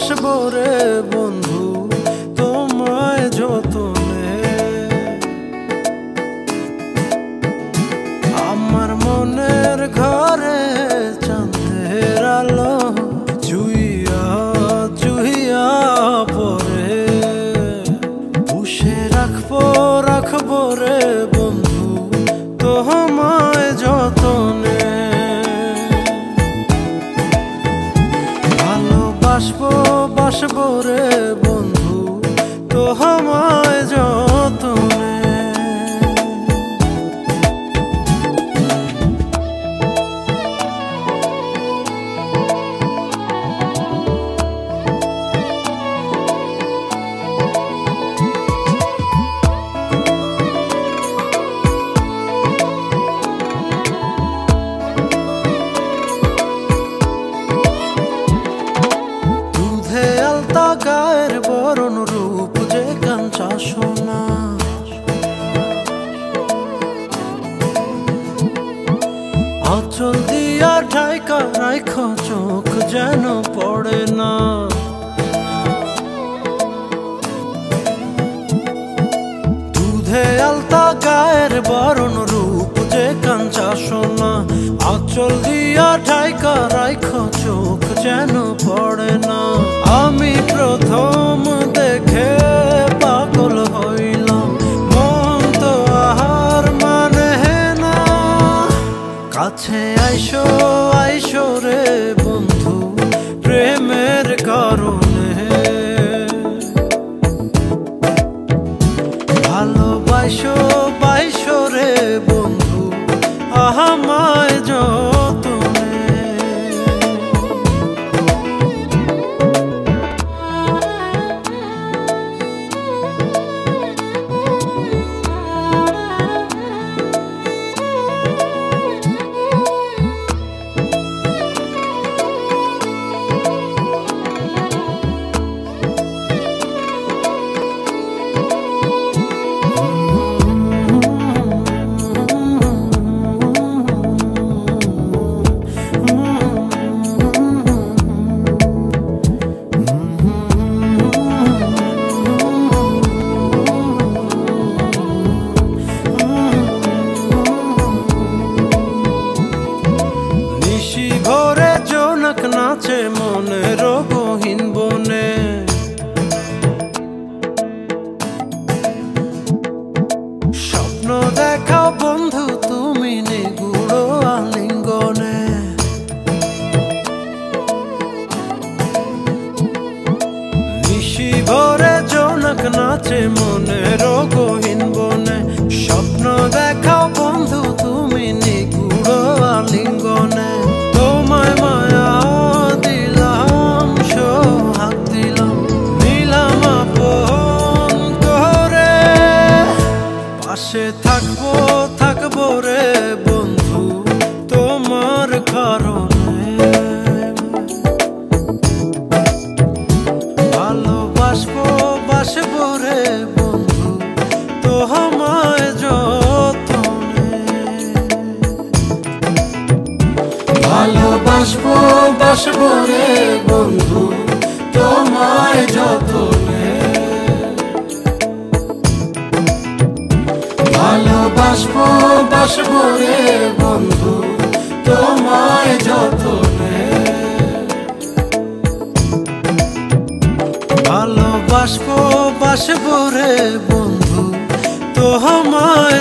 বাসবো রে বন্ধু তোমায় যতনে। আমার মনের ঘরে চাঁদের আলো চুইয়া চুইয়া পরে, পুষে রাখবো রে বন্ধু তোমায় যতনে। বাসবো রে বন্ধু তোমায় যতনে। গায়ের বরণ রূপ যে কাঞ্চা সোনা, আঁচল দিয়া ঢাইকা রাইখ চোখ যেন পড়ে না। দুধে আলতা গায়ের বরণ রূপ যে কাঞ্চা সোনা, আঁচল দিয়া ঢাইকা রাইখ চোখ যেন পড়ে না। আমি প্রথম দেখে পাগল হইলাম, মন তো আহার মানে না। কাছে আইসো রে বন্ধু প্রেমের কারণে। ভালোবাসো রে বন্ধু আমায় যতনে। ঘরে জোনাক নাচে মনের গহীন বনে, স্বপ্ন দেখাও বন্ধু তুমি নিগুড় আলিঙ্গনে। নিশি ভরে জোনাক নাচে মনের গহীন বনে, স্বপ্ন দেখাও বন্ধু তুমি নিগুড় আলিঙ্গনে। তোমায় মায়া দিলাম সোহাগ দিলাম, নিলাম আপন করে। পাশে থাকবো রে বন্ধু তোমার কারণে। ভালোবাসবো রে বন্ধু তোমায় যতনে। ভালোবাসবো রে বন্ধু তোমায় যতনে। ভালোবাসবো রে বন্ধু তোমায় যতনে। ভালোবাসবো রে বন্ধু তোমায়